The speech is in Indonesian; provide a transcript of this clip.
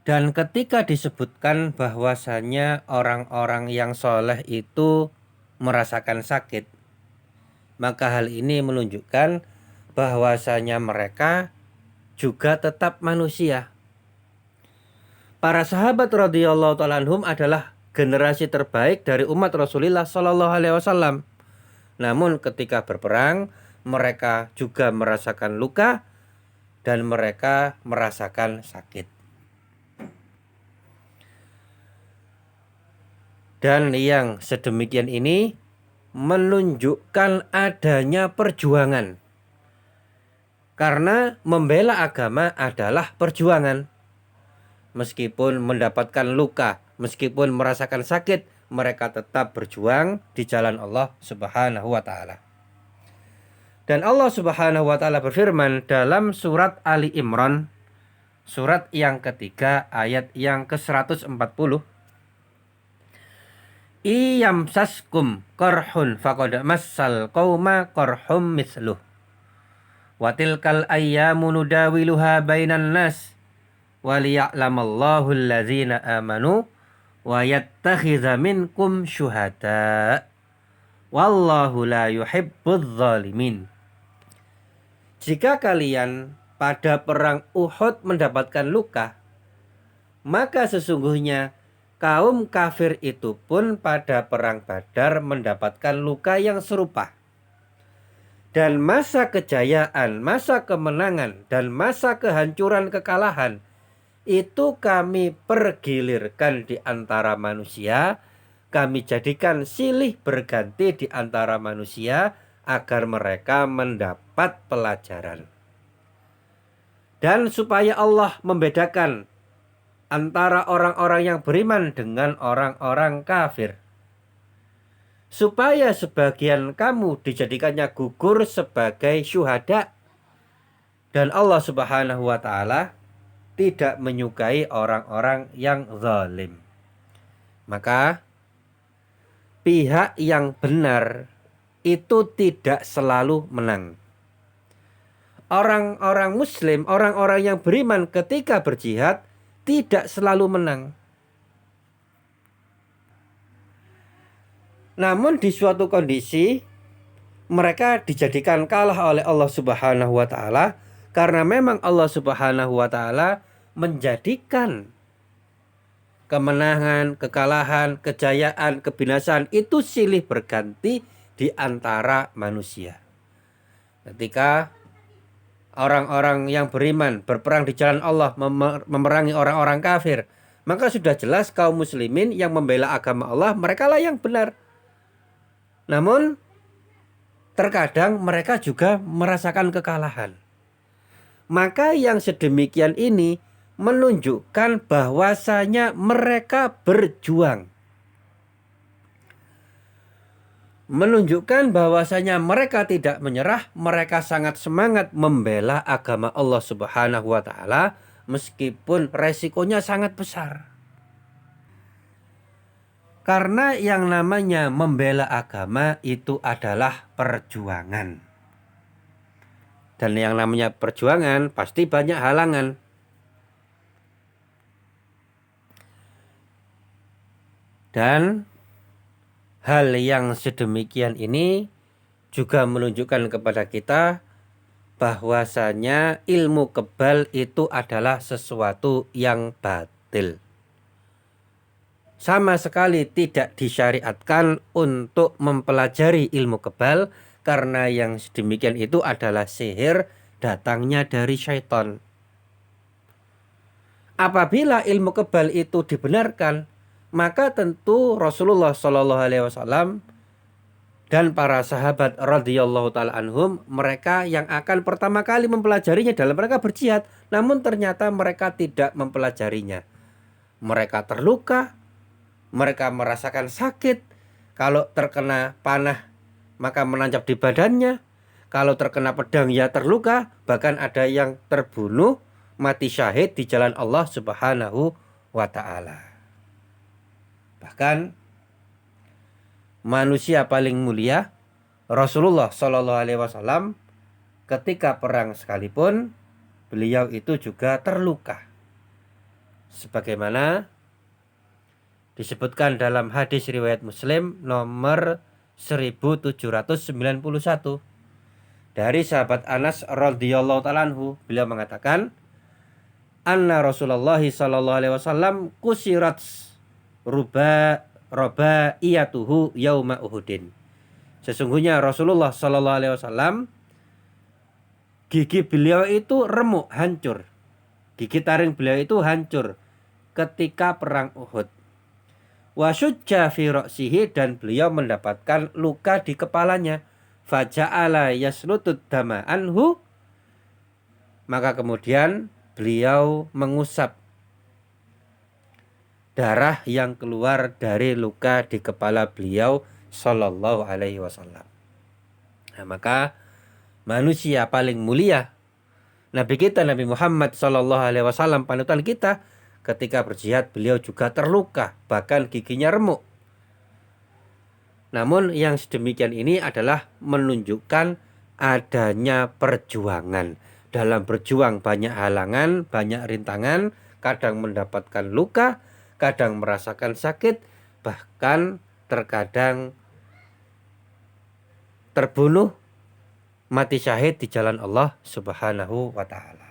Dan ketika disebutkan bahwasanya orang-orang yang soleh itu merasakan sakit, maka hal ini menunjukkan bahwasanya mereka juga tetap manusia. Para sahabat radhiyallahu ta'ala anhum adalah generasi terbaik dari umat Rasulullah Shallallahu Alaihi Wasallam. Namun ketika berperang, mereka juga merasakan luka dan mereka merasakan sakit. Dan yang sedemikian ini menunjukkan adanya perjuangan. Karena membela agama adalah perjuangan. Meskipun mendapatkan luka, meskipun merasakan sakit, mereka tetap berjuang di jalan Allah Subhanahu wa taala. Dan Allah Subhanahu wa taala berfirman dalam surat Ali Imran, surat yang ketiga ayat yang ke-140. Iyamsaskum qarhun faqad massal qauma qarhum misluh. Wa tilkal ayyamu nudawiluha bainan nas waliya'lamallahu allazina amanu wa yattakhidha minkum syuhada wallahu la yuhibbudz zalimin. Jika kalian pada perang Uhud mendapatkan luka, maka sesungguhnya kaum kafir itu pun pada perang Badar mendapatkan luka yang serupa. Dan masa kejayaan, masa kemenangan, dan masa kehancuran kekalahan itu kami pergilirkan di antara manusia. Kami jadikan silih berganti di antara manusia agar mereka mendapat pelajaran. Dan supaya Allah membedakan antara orang-orang yang beriman dengan orang-orang kafir. Supaya sebagian kamu dijadikannya gugur sebagai syuhada. Dan Allah Subhanahu wa taala tidak menyukai orang-orang yang zalim. Maka pihak yang benar itu tidak selalu menang. Orang-orang muslim, orang-orang yang beriman ketika berjihad tidak selalu menang. Namun di suatu kondisi mereka dijadikan kalah oleh Allah Subhanahu wa taala karena memang Allah Subhanahu wa taala menjadikan kemenangan, kekalahan, kejayaan, kebinasaan itu silih berganti di antara manusia. Ketika orang-orang yang beriman berperang di jalan Allah memerangi orang-orang kafir, maka sudah jelas kaum muslimin yang membela agama Allah, mereka lah yang benar. Namun terkadang mereka juga merasakan kekalahan. Maka yang sedemikian ini menunjukkan bahwasanya mereka berjuang. Menunjukkan bahwasanya mereka tidak menyerah, mereka sangat semangat membela agama Allah Subhanahu wa taala meskipun resikonya sangat besar. Karena yang namanya membela agama itu adalah perjuangan. Dan yang namanya perjuangan pasti banyak halangan. Dan hal yang sedemikian ini juga menunjukkan kepada kita bahwasanya ilmu kebal itu adalah sesuatu yang batil. Sama sekali tidak disyariatkan untuk mempelajari ilmu kebal karena yang sedemikian itu adalah sihir datangnya dari syaitan. Apabila ilmu kebal itu dibenarkan, maka tentu Rasulullah Shallallahu Alaihi Wasallam dan para sahabat radhiyallahu taala anhum mereka yang akan pertama kali mempelajarinya dalam mereka berjihad, namun ternyata mereka tidak mempelajarinya. Mereka terluka, mereka merasakan sakit. Kalau terkena panah maka menancap di badannya. Kalau terkena pedang ya terluka. Bahkan ada yang terbunuh, mati syahid di jalan Allah Subhanahu wa ta'ala. Bahkan manusia paling mulia Rasulullah Shallallahu Alaihi Wasallam ketika perang sekalipun beliau itu juga terluka. sebagaimana disebutkan dalam hadis riwayat Muslim nomor 1791 dari sahabat Anas radhiyallahu ta'ala anhu. Beliau mengatakan, anna Rasulullah sallallahu alaihi wasallam kusirat rubaiyatuhu yauma Uhudin. Sesungguhnya Rasulullah sallallahu alaihi wasallam gigi beliau itu remuk, hancur. Gigi taring beliau itu hancur ketika perang Uhud. Wa syujja fi ra'sihi, dan beliau mendapatkan luka di kepalanya. Faja'ala yaslutud dama anhu, maka kemudian beliau mengusap darah yang keluar dari luka di kepala beliau sallallahu alaihi wasallam. Nah, maka manusia paling mulia, Nabi kita Nabi Muhammad sallallahu alaihi wasallam, panutan kita, ketika berjihad beliau juga terluka, bahkan giginya remuk. Namun yang sedemikian ini adalah menunjukkan adanya perjuangan. Dalam berjuang banyak halangan, banyak rintangan, kadang mendapatkan luka, kadang merasakan sakit, bahkan terkadang terbunuh, mati syahid di jalan Allah Subhanahu wa ta'ala.